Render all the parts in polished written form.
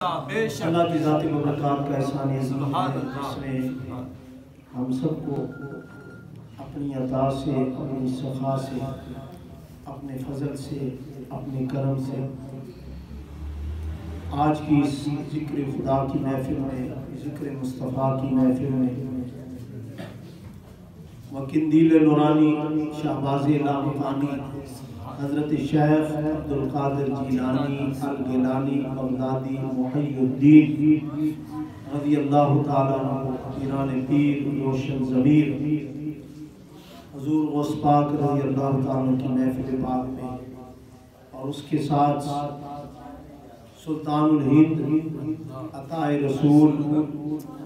اللہ کی ذاتی مبارکات کا احسان عظیم ہے جس نے ہم سب کو اپنی عطا سے، اپنی سخا سے، اپنے فضل سے، اپنے کرم سے آج کی اس ذکر خدا کی محفل میں، ذکر مصطفیٰ کی محفل میں وقندیل نورانی شہباز لامکانی حضرت شیخ عبدالقادر جیلانی الگیلانی بغدادی محی الدین رضی اللہ تعالیٰ عنہ پیران پیر روشن ضمیر حضور غوث پاک رضی اللہ تعالیٰ کی محفل پاک میں اور اس کے ساتھ سلطان الہند عطا رسول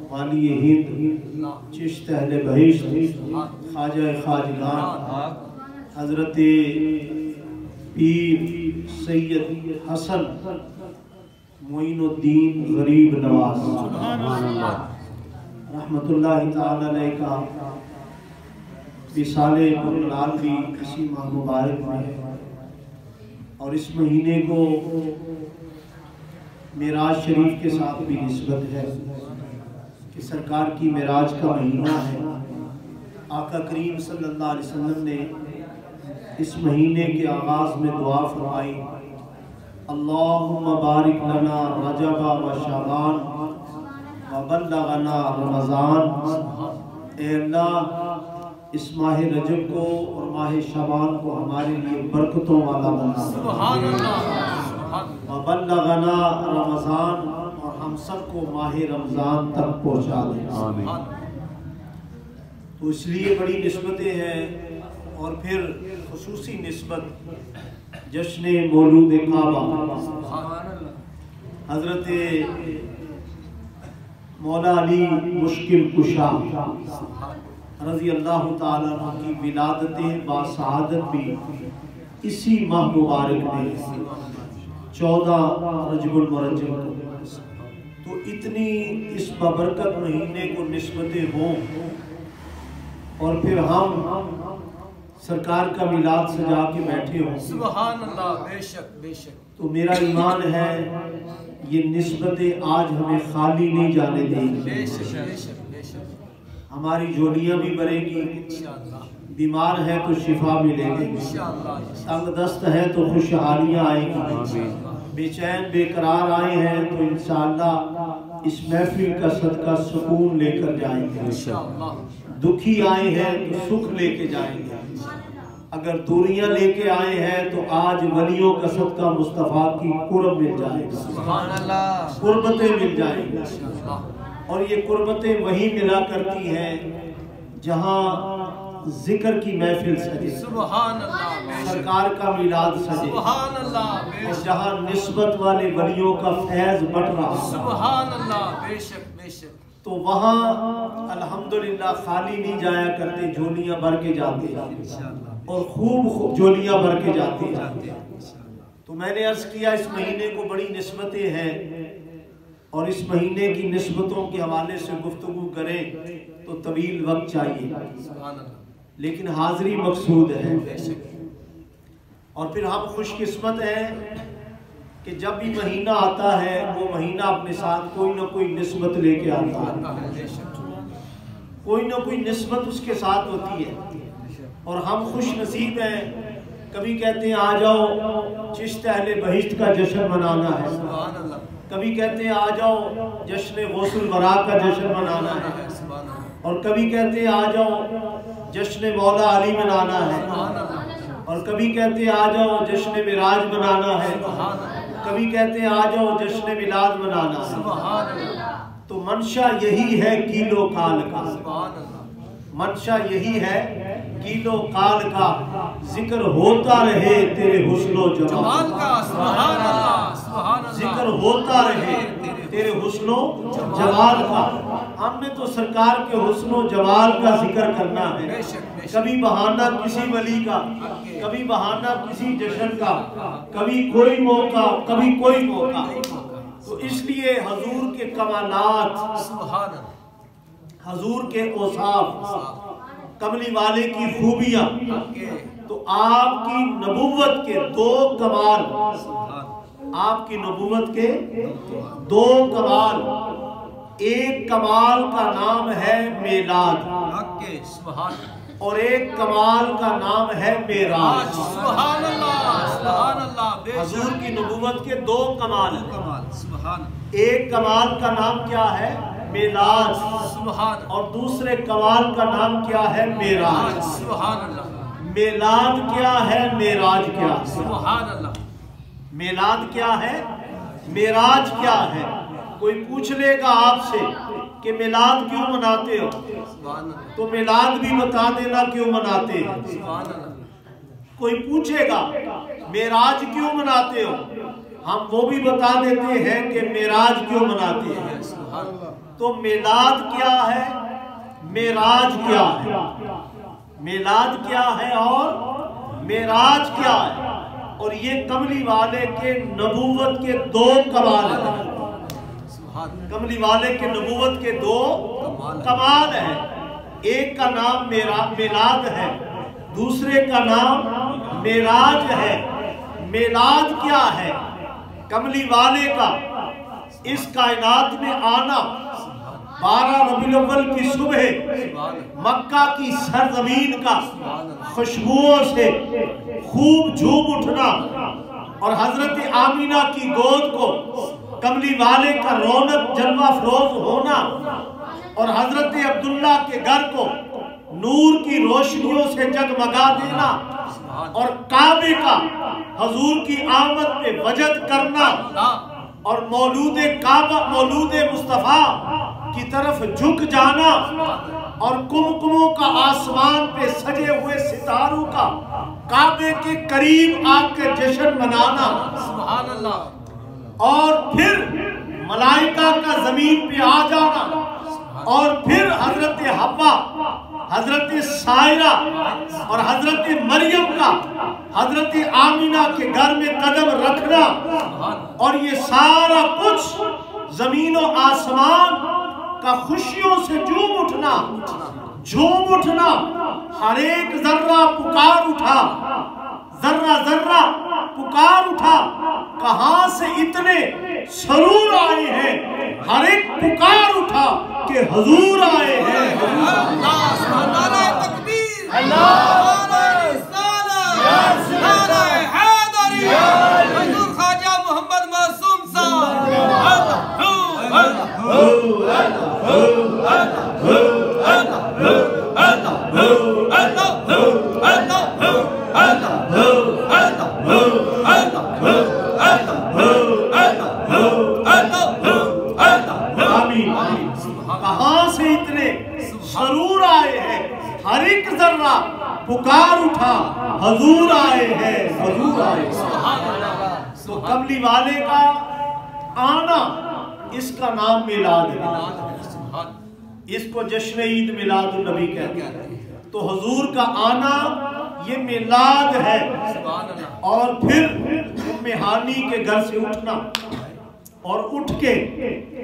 والی ہند چشت اہل بہشت خواجہ خواجگان حضرت پیر سید حسن معین الدین غریب نواز رحمت اللہ تعالی علیہ کا وصال پرلال بھی اسی ماہ مبارک میں ہے اور اس مہینے کو معراج شریف کے ساتھ بھی نسبت ہے کہ سرکار کی معراج کا مہینہ ہے۔ آقا کریم صلی اللہ علیہ وسلم نے اس مہینے کے آغاز میں دعا فرمائی، اللہم بارک لنا رجب و شعبان و بلغنا رمضان، اے اللہ اس ماہ رجب کو اور ماہ شعبان کو ہمارے لیے برکتوں والا بنا، و بلغنا رمضان اور ہم سب کو ماہ رمضان تک پہنچا دے۔ تو اس لیے بڑی نسبتیں ہیں اور پھر خصوصی نسبت جشن مولود کعبہ حضرت مولا علی مشکل کشا رضی اللہ تعالیٰ عنہ کی ولادت باسعادت بھی اسی ماہ مبارک میں 14 رجب المرجب کو، تو اتنی اس بابرکت مہینے کو نسبتیں ہوں اور پھر ہم سرکار کا میلاد سجا کے بیٹھے ہوں، سبحان اللہ، بے شک بے شک، تو میرا ایمان ہے یہ نسبتیں آج ہمیں خالی نہیں جانے دیں گی، بے شک بے شک بے شک، ہماری جوڑیاں بھی بھریں گی، بیمار ہے تو شفا ملے گی، تنگ دست ہے تو خوشحالیاں آئیں گی، بے چین بے قرار آئے ہیں تو انشاءاللہ اس محفل کا صدقہ سکون لے کر جائیں گے، دکھی آئے ہیں تو سکھ لے کے جائیں گے، اگر دوریاں لے کے آئے ہیں تو آج ولیوں کا صدقہ مصطفیٰ کی قرب مل جائے گا، قربتیں مل جائیں گی، اور یہ قربتیں وہی ملا کرتی ہیں جہاں ذکر کی محفل سجے، سبحان اللہ، سرکار کا میلاد سجے، سبحان اللہ، اور جہاں نسبت والے ولیوں کا فیض بٹ رہا، سبحان اللہ، بے شک بے شک، تو وہاں الحمدللہ خالی نہیں جایا کرتے، جھولیاں بھر کے جاتے اور خوب جھولیاں بھر کے جاتے۔ تو میں نے عرض کیا اس مہینے کو بڑی نسبتیں ہیں اور اس مہینے کی نسبتوں کے حوالے سے گفتگو کریں تو طویل وقت چاہیے، لیکن حاضری مقصود ہے، اور پھر ہم خوش قسمت ہیں کہ جب بھی مہینہ آتا ہے وہ مہینہ اپنے ساتھ کوئی نہ کوئی نسبت لے کے آتا ہے، کوئی نہ کوئی نسبت اس کے ساتھ ہوتی ہے، اور ہم خوش نصیب ہیں۔ کبھی کہتے ہیں آ جاؤ چشت اہل بہشت کا جشن منانا ہے، کبھی کہتے ہیں آ جاؤ جشن غوث الورا کا جشن منانا ہے، اور کبھی کہتے ہیں آ جاؤ جشن مولا علی منانا ہے، اور کبھی کہتے ہیں آ جاؤ جشن معراج منانا ہے، کبھی کہتے ہیں آ جاؤ جشن میلاد منانا ہے۔ تو منشا یہی ہے کیلو کال کا، منشا یہی ہے کیلو کال کا، ذکر ہوتا رہے تیرے حسن و جمال کا، سبحان اللہ، سبحان اللہ، ذکر ہوتا رہے تیرے حسن و جمال کا۔ ہم نے تو سرکار کے حسن و جمال کا ذکر کرنا ہے، کبھی بہانہ کسی ولی کا، کبھی بہانہ کسی جشن کا، کبھی کوئی موقع، کبھی کوئی موقع۔ تو اس لیے حضور کے کمالات، حضور کے اوصاف، کملی والے کی خوبیاں، تو آپ کی نبوت کے 2 کمال آپ کی نبوت کے دو کمال، ایک کمال کا نام ہے میلاد اور ایک کمال کا نام ہے معراج۔ سبحان اللہ، سبحان اللہ، بے شک حضور کی نبوت کے دو کمال ہیں۔ کمال، سبحان ایک کمال کا نام کیا ہے؟ میلاد، سبحان اور دوسرے کمال کا نام کیا ہے؟ معراج۔ سبحان اللہ، میلاد کیا ہے؟ معراج کیا ہے؟ سبحان اللہ، میلاد کیا ہے؟ معراج کیا ہے؟ کوئی پوچھ لے گا آپ سے کہ میلاد کیوں مناتے ہو، سبحان اللہ، تو میلاد بھی بتا دینا کیوں مناتے ہیں۔ سبحان اللہ، کوئی پوچھے گا معراج کیوں مناتے ہو، ہم وہ بھی بتا دیتے ہیں کہ معراج کیوں مناتے ہیں۔ سبحان اللہ، تو میلاد کیا ہے، معراج کیا ہے؟ میلاد کیا ہے اور معراج کیا ہے؟ اور یہ کملی والے کے نبوت کے دو کمال ہیں۔ کملی والے کے نبوت کے دو کمال ہیں، ایک کا نام میلاد ہے، دوسرے کا نام معراج ہے۔ میلاد کیا ہے؟ کملی والے کا اس کائنات میں آنا، 12 ربیع الاول کی صبح مکہ کی سرزمین کا خوشبوؤں سے خوب جھوم اٹھنا اور حضرت آمینہ کی گود کو کملی والے کا رونق جلوہ افروز ہونا اور حضرت عبداللہ کے گھر کو نور کی روشنیوں سے جگمگا دینا اور کعبے کا حضور کی آمد پہ وجد کرنا اور مولود کعبہ، مولود مصطفیٰ کی طرف جھک جانا اور کمکموں کا آسمان پہ سجے ہوئے ستاروں کا کعبے کے قریب آ کے جشن منانا، سبحان اللہ، اور پھر ملائکہ کا زمین پہ آ جانا، اور پھر حضرت حوا، حضرت سائرہ اور حضرت مریم کا حضرت آمینہ کے گھر میں قدم رکھنا، اور یہ سارا کچھ زمین و آسمان کا خوشیوں سے جھوم اٹھنا، ہر ایک ذرہ پکار اٹھا، ذرہ ذرہ پکار اٹھا، کہاں سے اتنے سرور آئے ہیں، ہر ایک پکار اٹھا کہ حضور آئے ہیں۔ اللہ سبحان اللہ، تکبیر، اللہ رسالہ، نعرہ حیدری، حضور خواجہ محمد معصوم صاحب، کہاں سے اتنے سرور آئے ہیں، ہر ایک ذرہ پکار اٹھا، حضور آئے ہیں، حضور آئے ہیں۔ تو کملی والے کا آنا، اس کا نام میلاد ہے، اس کو جشن عید میلاد النبی کہتے ہیں۔ تو حضور کا آنا یہ میلاد ہے، اور پھر ام ہانی کے گھر سے اٹھنا اور اٹھ کے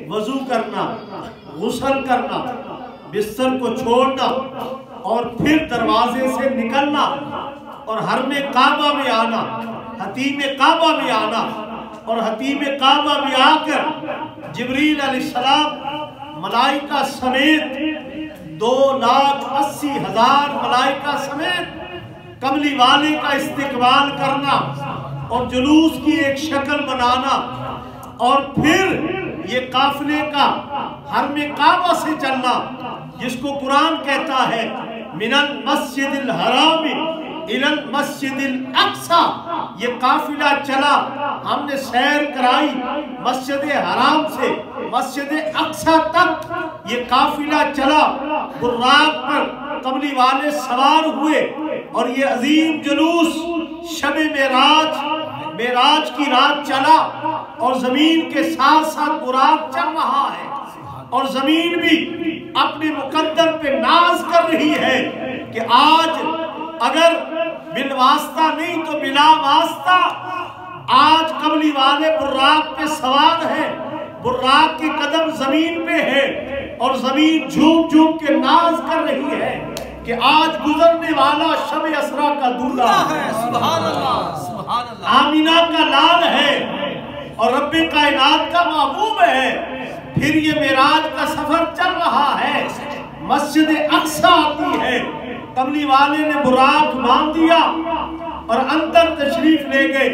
وضو کرنا، غسل کرنا، بستر کو چھوڑنا اور پھر دروازے سے نکلنا اور حرم کعبہ میں آنا، حتیم کعبہ میں آنا، اور حتیم کعبہ میں آ کر جبریل علیہ السلام ملائکہ سمیت 2,80,000 ملائکہ سمیت کملی والے کا استقبال کرنا اور جلوس کی ایک شکل بنانا، اور پھر یہ قافلے کا حرم کعبہ سے چلنا، جس کو قرآن کہتا ہے من المسجد الحرام الی المسجد الاقصی۔ یہ قافلہ چلا، ہم نے سیر کرائی مسجد حرام سے مسجد اقصی تک، یہ قافلہ چلا، براق پر قملی والے سوار ہوئے، اور یہ عظیم جلوس شب معراج کی رات چلا، اور زمین کے ساتھ ساتھ براق چل رہا ہے، اور زمین بھی اپنے مقدر پہ ناز کر رہی ہے کہ آج اگر بالواسطہ نہیں تو بلا واسطہ آج قملی والے براق پہ سوار ہیں، براق کے قدم زمین پہ ہے، اور زمین جھوم جھوم کے ناز کر رہی ہے کہ آج گزرنے والا شب اسرا کا دولہا ہے، سبحان اللہ، سبحان اللہ، آمینہ کا لال ہے، اور رب کائنات کا محبوب ہے. پھر یہ معراج کا سفر چل رہا ہے, مسجد اقصی آتی ہے, کملی والے نے براق باندھ دیا اور اندر تشریف لے گئے.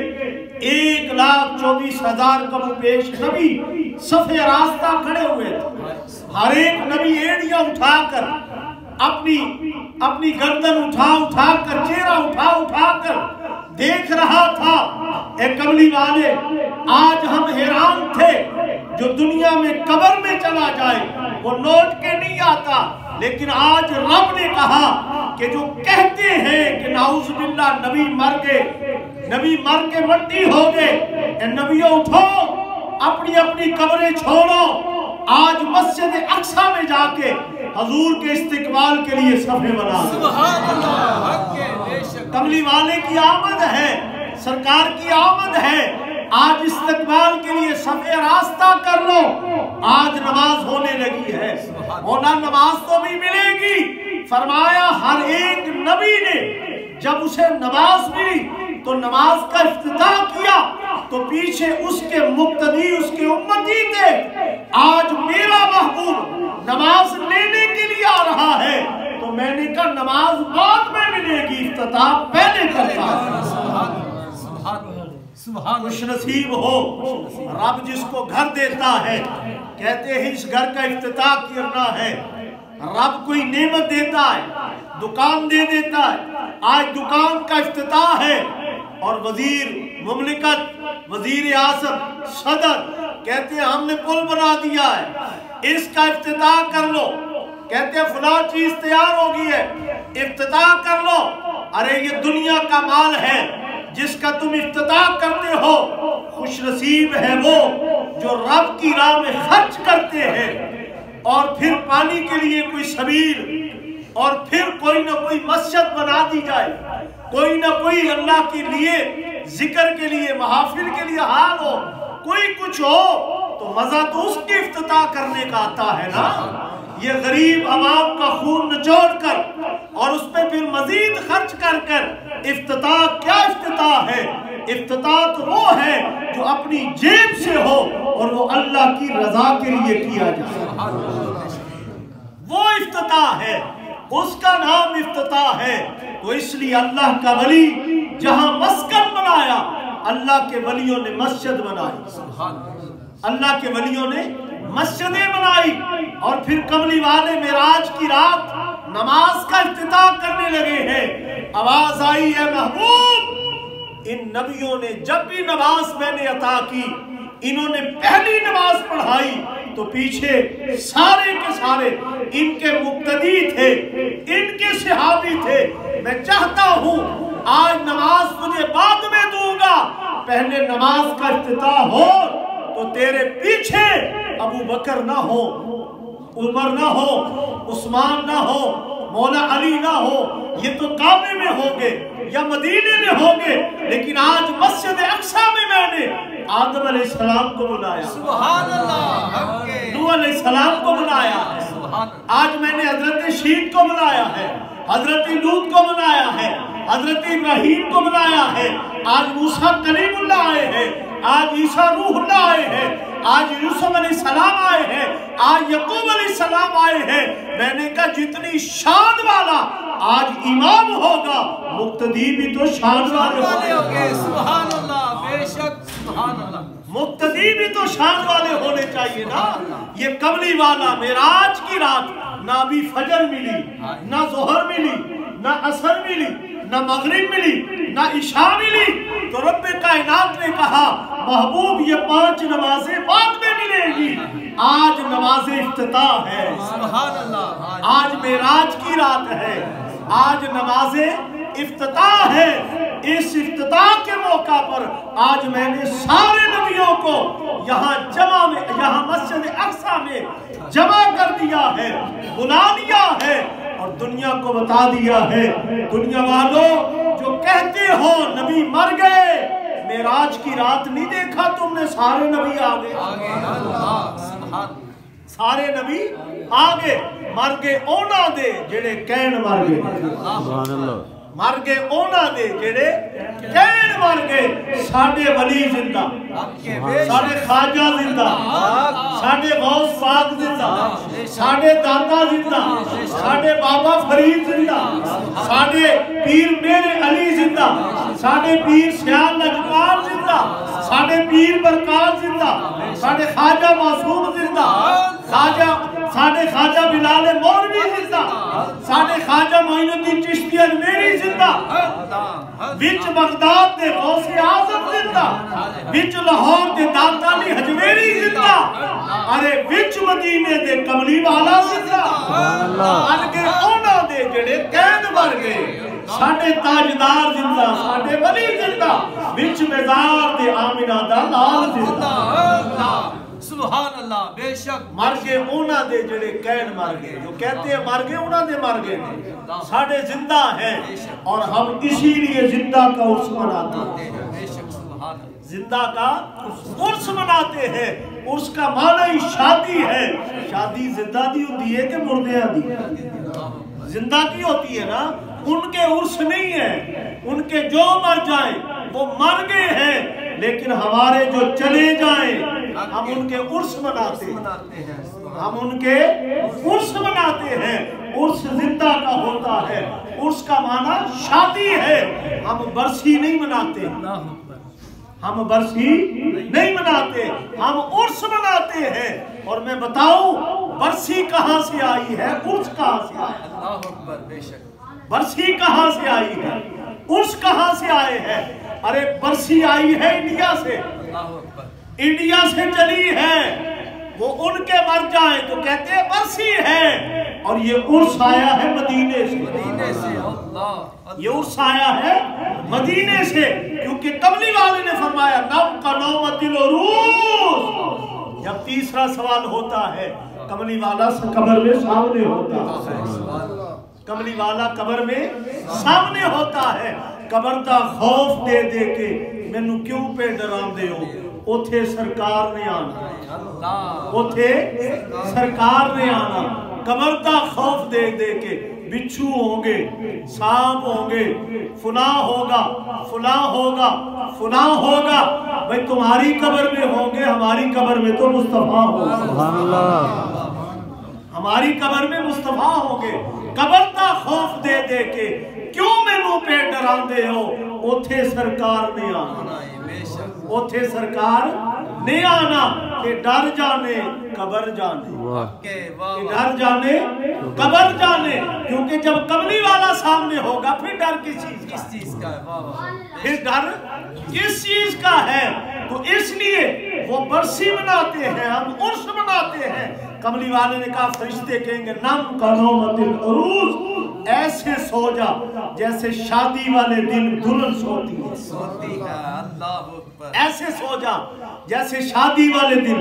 1,24,000 کم پیش نبی صف راستہ کھڑے ہوئے تھے. ہر ایک نبی ایڑیاں اٹھا کر اپنی گردن اٹھا کر چہرہ اٹھا کر دیکھ رہا تھا. اے کملی والے, آج ہم حیران تھے, جو دنیا میں قبر میں چلا جائے وہ لوٹ کے نہیں آتا, لیکن آج رب نے کہا کہ جو کہتے ہیں کہ نعوذ باللہ نبی مر گئے, نبی مر کے مٹی ہو گئے, اے نبیوں اٹھو, اپنی قبریں چھوڑو, آج مسجد اقصی میں جا کے حضور کے استقبال کے لیے صفیں بنا. سبحان اللہ. کملی والے کی آمد ہے, سرکار کی آمد ہے, آج استقبال کے لیے صفیں راستہ کر لو. آج نماز ہونے لگی ہے, ہونا نماز تو بھی ملے گی. فرمایا ہر ایک نبی نے جب اسے نماز ملی تو نماز کا افتتاح کیا تو پیچھے اس کے مقتدی, اس کے امتی تھے. آج میرا محبوب نماز لینے کے لیے آ رہا ہے تو میں نے کہا نماز بعد میں ملے گی, افتتاح پہلے کرتا ہے. خوش نصیب ہو رب جس کو گھر دیتا ہے. کہتے ہیں اس گھر کا افتتاح کرنا ہے. رب کوئی نعمت دیتا ہے, دکان دے دیتا ہے. آج دکان کا افتتاح ہے اور وزیر مملکت, وزیر اعظم, صدر کہتے ہیں ہم نے پل بنا دیا ہے, اس کا افتتاح کر لو. کہتے ہیں فلاں چیز تیار ہو گئی ہے, افتتاح کر لو. ارے یہ دنیا کا مال ہے جس کا تم افتتاح کرتے ہو. خوش نصیب ہے وہ جو رب کی راہ میں خرچ کرتے ہیں, اور پھر پانی کے لیے کوئی سبیل, اور پھر کوئی نہ کوئی مسجد بنا دی جائے, کوئی نہ کوئی اللہ کے لیے ذکر کے لیے محافل کے لیے حال ہو, کوئی کچھ ہو تو مزہ تو اس کے افتتاح کرنے کا آتا ہے نا. یہ غریب عوام کا خون نچوڑ کر اور اس پہ پھر مزید خرچ کر کر افتتاح کیا افتتاح ہے. افتتاح تو وہ ہے جو اپنی جیب سے ہو اور وہ اللہ کی رضا کے لیے کیا جائے, وہ افتتاح ہے, اس کا نام افتتاح ہے. تو اس لیے اللہ کا ولی جہاں مسکن بنایا, اللہ کے ولیوں نے مسجد بنائی, اللہ کے ولیوں نے مسجدیں بنائی. اور پھر کملی والے معراج کی رات نماز کا افتتاح کرنے لگے ہیں. آواز آئی ہے محبوب, ان نبیوں نے جب بھی نماز میں نے عطا کی, انہوں نے پہلی نماز پڑھائی تو پیچھے سارے کے سارے ان کے مقتدی تھے, ان کے صحابی تھے. میں چاہتا ہوں آج نماز تجھے بعد میں دوں گا, پہلے نماز کا افتتاح ہو تو تیرے پیچھے ابو بکر نہ ہو, عمر نہ ہو, عثمان نہ ہو, مولا علی نہ ہو, یہ تو کعبے میں ہوں گے یا مدینے میں ہوں گے. لیکن آج مسجد اقصی میں نے آدم علیہ السلام کو بلایا, سبحان اللہ, نوح علیہ السلام کو بلایا ہے, آج میں نے حضرت شیخ کو بلایا ہے, حضرت لوط کو بلایا ہے, حضرت ابراہیم کو بلایا ہے, آج موسیٰ کلیم اللہ آئے ہیں, آج عیسیٰ روح اللہ آئے ہیں, آج یوسف علیہ السلام آئے ہیں, آج یعقوب علیہ السلام آئے ہیں. میں نے کہا جتنی شان والا آج امام ہوگا, مقتدی بھی تو شان والے ہوں گے. سبحان اللہ, بے شک, سبحان اللہ. مقتدی بھی تو شان والے ہونے چاہیے نا. یہ کملی والا معراج کی رات نہ ابھی فجر ملی, نہ ظہر ملی, نہ عصر ملی, نہ مغرب ملی, نہ عشاء ملی, تو رب کائنات نے کہا محبوب یہ 5 نمازیں بعد میں ملے گی. آج نماز افتتاح ہے, سبحان اللہ. آج معراج کی رات ہے, آج نماز افتتاح ہے. اس افتتاح کے موقع پر آج میں نے سارے نبیوں کو یہاں مسجد اقصی میں جمع کر دیا ہے, بلا لیا ہے اور دنیا کو بتا دیا ہے. دنیا والوں جو کہتے ہو نبی مر گئے, معراج کی رات نہیں دیکھا تم نے, سارے نبی آگے, سارے نبی آگے. مر گئے اونا دے جڑے کہن مر گئے. مر گئے اونا دے جڑے کہن مر گئے ساڑے ولی زندہ، ساڑے خواجہ زندہ، ساڑے غوث پاک زندہ، ساڑے داتا زندہ، ساڑے بابا فرید زندہ، ساڑے پیر میرے علی زندہ، ساڑے پیر سیال نجمار زندہ، ساڑے پیر برکات زندہ، ساڑے خواجہ معصوم زندہ، ساڑے خواجہ بلال مولوی زندہ، ساڑے خواجہ معین الدین چشتی اجمیری زندہ، وچ بغداد دے غوث اعظم زندہ، وچ لاہور دے داتا علی حجویری زندہ، ارے وچ مدینے دے کملی والا زندہ، انگے اونا دے جڑے قید مر گئے ساڑے تاجدار زندہ، ساڑے ولی زندہ، وچ مزار دے آمینہ دا لال زندہ۔ سبحان اللہ، بے شک مر گئے اونا دے جڑے قید مر گئے، جو کہتے ہیں مر گئے اونا دے مر گئے ساڑے زندہ ہیں، اور ہم اسی لیے زندہ کا عرس مناتے ہیں، زندہ کا عرس مناتے ہیں۔ عرس کا معنی شادی ہے، شادی زندہ دی ہوتی ہے کہ مردیاں دی؟ زندہ کی ہوتی ہے نا، ان کے عرس نہیں ہے، ان کے جو مر جائیں وہ مر گئے ہیں، لیکن ہمارے جو چلے جائیں ہم ان کے عرس مناتے ہیں، ہم ان کے عرس مناتے ہیں۔ عرس زندہ کا ہوتا ہے، عرس کا معنی شادی ہے، ہم برسی نہیں مناتے، ہم برسی نہیں مناتے، ہم عرس مناتے ہیں۔ اور میں بتاؤں برسی کہاں سے آئی ہے، عرس کہاں سے آیا ہے؟ برسی کہاں سے آئی ہے، عرس کہاں سے آئے ہیں؟ ارے برسی آئی ہے انڈیا سے، انڈیا سے چلی ہے، وہ ان کے مر جائیں تو کہتے ہیں برسی ہے، اور یہ عرس آیا ہے مدینے سے، یہ عرس آیا ہے مدینے سے، کیونکہ کملی والے نے فرمایا نم کا نومت العروس۔ جب تیسرا سوال ہوتا ہے کملی والا قبر میں سامنے ہوتا ہے، کملی والا قبر میں سامنے ہوتا ہے، قبر دا خوف دے دے کے مینوں کیوں پہ ڈرام دے ہو، اوتھے سرکار نے آنا، اوتھے سرکار نے آنا، قبر دا خوف دے دے کے بچھو ہوں گے، سانپ ہوں گے، فلاں ہوگا، فلاں ہوگا، فلاں ہوگا، بھئی تمہاری قبر میں ہوں گے، ہماری قبر میں تو مصطفیٰ ہوگا، سبحان اللہ، ہماری قبر میں مصطفیٰ ہوں گے۔ قبر دا خوف دے دے کے کیوں مینوں پہ ڈران دے ہو، اوتھے سرکار نے آنا، اوتھے سرکار نے آنا، کہ ڈر جانے قبر جانے، کہ ڈر جانے قبر جانے، کیونکہ جب کملی والا سامنے ہوگا پھر ڈر کس چیز کا ہے، پھر ڈر کس چیز کا ہے؟ تو اس لیے وہ برسی مناتے ہیں، ہم عرس مناتے ہیں۔ کملی والے نے کہا فرشتے کہیں گے نم کا نومت العروس، ایسے سو جا جیسے شادی والے دن دلہن سوتی ہے، ایسے سو جا جیسے شادی والے دن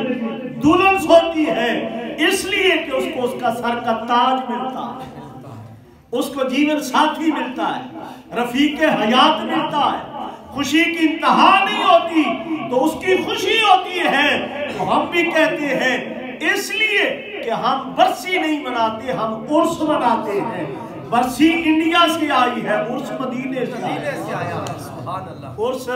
دلہن سوتی ہے، اس لیے کہ اس کو اس کا سر کا تاج ملتا ہے، اس کو جیون ساتھی ملتا ہے، رفیق حیات ملتا ہے، خوشی کی انتہا نہیں ہوتی تو اس کی خوشی ہوتی ہے۔ تو ہم بھی کہتے ہیں اس لیے کہ ہم برسی نہیں مناتے، ہم عرس مناتے ہیں۔ برسی انڈیا سے آئی ہے، عرس مدینے سے آیا، عرس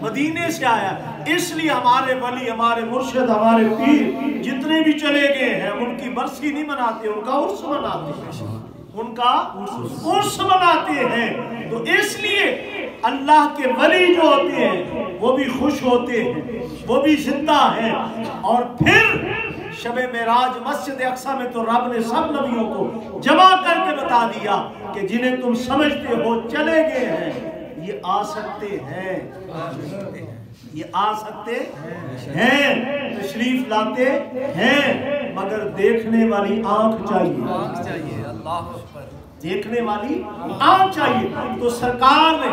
مدینے سے آیا، اس لیے ہمارے ولی، ہمارے مرشد، ہمارے پیر جتنے بھی چلے گئے ہیں ان کی برسی نہیں مناتے، ان کا عرس مناتے ہیں، ان کا عرس مناتے ہیں۔ تو اس لیے اللہ کے ولی جو ہوتے ہیں وہ بھی خوش ہوتے ہیں، وہ بھی زندہ ہیں۔ اور پھر شب معراج مسجد اقصی میں تو رب نے سب نبیوں کو جمع کر کے بتا دیا کہ جنہیں تم سمجھتے ہو چلے گئے ہیں یہ آ سکتے ہیں، یہ آ سکتے ہیں، تشریف لاتے ہیں، مگر دیکھنے والی آنکھ چاہیے، دیکھنے والی آنکھ چاہیے۔ تو سرکار نے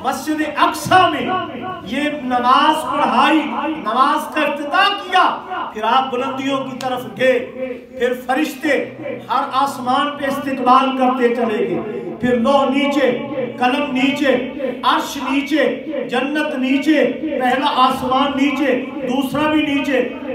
مسجد اقصی میں یہ نماز پڑھائی، نماز کا افتتاح کیا، پھر آپ بلندیوں کی طرف گئے، پھر فرشتے ہر آسمان پہ استقبال کرتے چلے گئے، پھر لوح نیچے، قلم نیچے، عرش نیچے، جنت نیچے، پہلا آسمان نیچے، دوسرا بھی نیچے،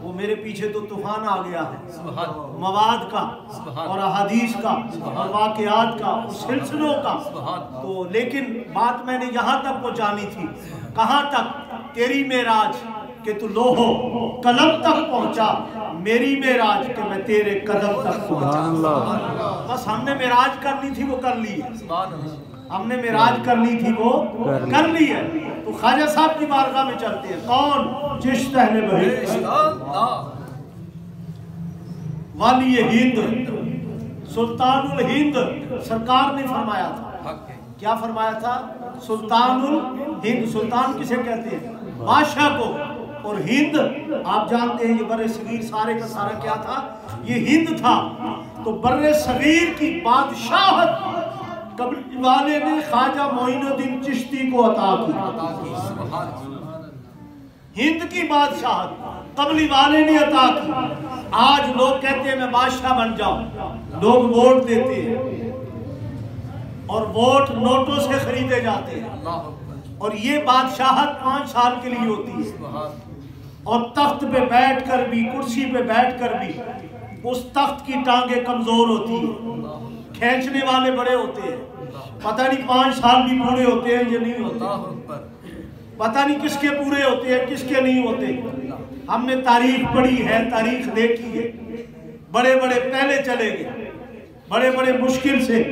وہ میرے پیچھے تو طوفان آ گیا ہے مواد کا اور احادیث کا اور واقعات کا اور سلسلوں کا، تو لیکن بات میں نے یہاں تک پہنچانی تھی، کہاں تک؟ تیری معراج کہ تو لوہو قلم تک پہنچا، میری معراج کہ میں تیرے قدم تک پہنچا۔ بس ہم نے معراج کرنی تھی وہ کر لی ہے، ہم نے معراج کرنی تھی وہ کر لی ہے۔ تو خواجہ صاحب کی بارگاہ میں چلتے ہیں۔ کون؟ چشت اہل بیت، والی ہند، سلطان الہند۔ سرکار نے فرمایا تھا، کیا فرمایا تھا؟ سلطان الہند۔ سلطان کسے کہتے ہیں؟ بادشاہ کو۔ اور ہند آپ جانتے ہیں یہ بر صغیر سارے کا سارا کیا تھا؟ یہ ہند تھا۔ تو بر صغیر کی بادشاہت قبلی والے نے خواجہ معین الدین چشتی کو عطا کی۔ ہند کی بادشاہت قبلی والے نے عطا کی۔ آج لوگ کہتے ہیں میں بادشاہ بن جاؤں، لوگ ووٹ دیتے ہیں اور ووٹ نوٹوں سے خریدے جاتے ہیں، اور یہ بادشاہت 5 سال کے لیے ہوتی ہے، اور تخت پہ بیٹھ کر بھی، کرسی پہ بیٹھ کر بھی اس تخت کی ٹانگیں کمزور ہوتی ہیں، کھینچنے والے بڑے ہوتے ہیں، پتہ نہیں 5 سال بھی پورے ہوتے ہیں یا نہیں ہوتے، پتہ نہیں کس کے پورے ہوتے ہیں کس کے نہیں ہوتے۔ ہم نے تاریخ پڑھی ہے، تاریخ دیکھی ہے، بڑے بڑے پہلے چلے گئے، بڑے بڑے مشکل سے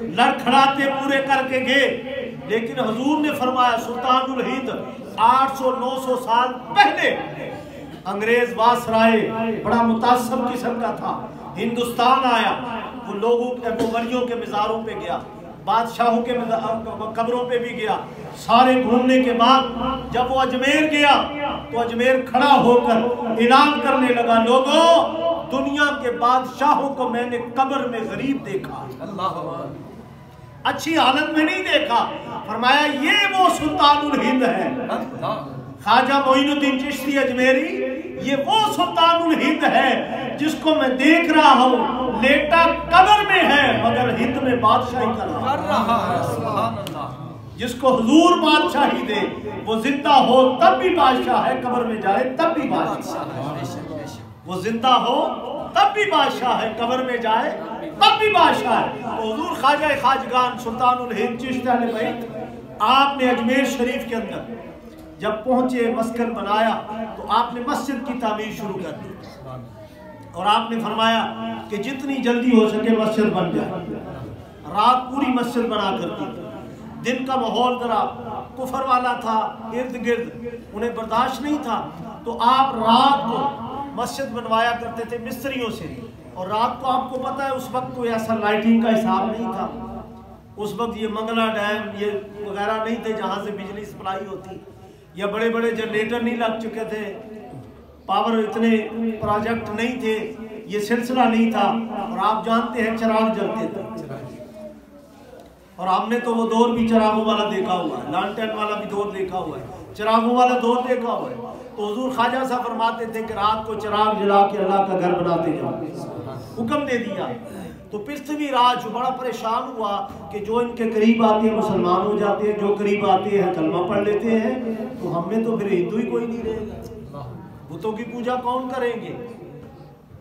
لڑکھڑاتے پورے کر کے گئے، لیکن حضور نے فرمایا سلطان الہند 800-900 سال پہلے انگریز واسرائے بڑا متعصب قسم کا تھا، ہندوستان آیا، وہ لوگوں وہ ولیوں کے مزاروں پہ گیا، بادشاہوں کے قبروں پہ بھی گیا، سارے گھومنے کے بعد جب وہ اجمیر گیا تو اجمیر کھڑا ہو کر اعلان کرنے لگا، لوگوں دنیا کے بادشاہوں کو میں نے قبر میں غریب دیکھا، اچھی حالت میں نہیں دیکھا۔ فرمایا یہ وہ سلطان الہند ہے، خواجہ معین الدین چشتی اجمیری، یہ وہ سلطان الہند ہے جس کو میں دیکھ رہا ہوں لیٹا قبر میں ہے مگر ہند میں بادشاہی کر رہا ہے۔ جس کو حضور بادشاہی دے وہ زندہ ہو تب بھی بادشاہ ہے، قبر میں جائے تب بھی بادشاہ ہے، وہ زندہ ہو تب بھی بادشاہ ہے، قبر میں جائے تب بھی بادشاہ ہے۔ تو حضور خواجہ خواجگان سلطان الہند چشت اہل بیت آپ نے اجمیر شریف کے اندر جب پہنچے، مسکن بنایا، تو آپ نے مسجد کی تعمیر شروع کر دی، اور آپ نے فرمایا کہ جتنی جلدی ہو سکے مسجد بن جائے۔ رات پوری مسجد بنا کر دی، دن کا ماحول ذرا کفر والا تھا، ارد گرد انہیں برداشت نہیں تھا، تو آپ رات کو مسجد بنوایا کرتے تھے مستریوں سے، اور رات کو آپ کو پتہ ہے اس وقت کوئی ایسا لائٹنگ کا حساب نہیں تھا، اس وقت یہ منگلا ڈیم یہ وغیرہ نہیں تھے جہاں سے بجلی سپلائی ہوتی، یا بڑے بڑے جنریٹر نہیں لگ چکے تھے، پاور اتنے پروجیکٹ نہیں تھے، یہ سلسلہ نہیں تھا، اور آپ جانتے ہیں چراغ جلتے تھے، اور ہم نے تو وہ دور بھی چراغوں والا دیکھا ہوا ہے، لانٹین والا بھی دور دیکھا ہوا ہے، چراغوں والا دور دیکھا ہوا ہے۔ تو حضور خواجہ صاحب فرماتے تھے کہ رات کو چراغ جلا کے اللہ کا گھر بناتے جاؤ، حکم دے دیا۔ تو پرتھوی راج بڑا پریشان ہوا کہ جو ان کے قریب آتے ہیں مسلمان ہو جاتے ہیں، جو قریب آتے ہیں کلمہ پڑھ لیتے ہیں، تو ہم میں تو پھر ہندو ہی کوئی نہیں رہے گا، بتوں کی پوجا کون کریں گے؟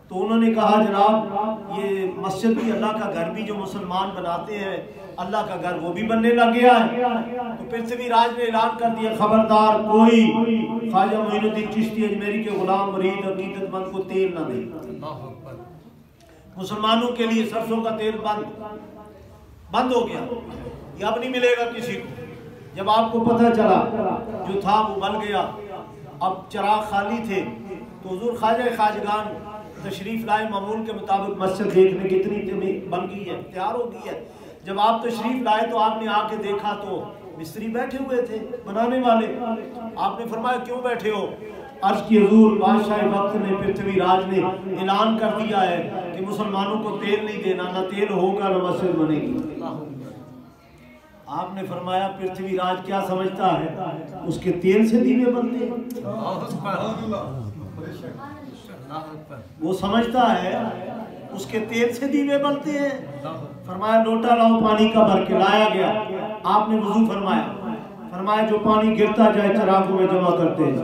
تو انہوں نے کہا جناب یہ مسجد بھی اللہ کا گھر بھی جو مسلمان بناتے ہیں اللہ کا گھر وہ بھی بننے لگ گیا ہے۔ تو پرتھوی راج نے اعلان کر دیا خبردار کوئی خواجہ معین الدین چشتی اجمیری کے غلام مرید عقیدت مند کو تیل نہ دے۔ مسلمانوں کے لیے سرسوں کا تیل بند ہو گیا، یہ اب نہیں ملے گا کسی کو۔ جب آپ کو پتہ چلا جو تھا وہ بن گیا، اب چراغ خالی تھے، تو حضور خواجہ خواجگان تشریف لائے، معمول کے مطابق مسجد دیکھنے کی اتنی بن گئی ہے، تیار ہو گئی ہے۔ جب آپ تشریف لائے تو آپ نے آ کے دیکھا تو مستری بیٹھے ہوئے تھے بنانے والے۔ آپ نے فرمایا کیوں بیٹھے ہو؟ عرض کی حضور بادشاہ وقت نے پرتھوی راج نے اعلان کر دیا ہے کہ مسلمانوں کو تیل نہیں دینا، نہ تیل ہوگا نہ مسجد بنے گی۔ آپ نے فرمایا پرتھوی راج کیا سمجھتا ہے اس کے تیل سے دیوے بنتے ہیں؟ وہ سمجھتا ہے اس کے تیل سے دیوے بنتے ہیں۔ فرمایا لوٹا لاؤ پانی کا بھر کے، لایا گیا، آپ نے وضو فرمایا، فرمایا جو پانی گرتا جائے چراغوں میں جمع کرتے ہیں۔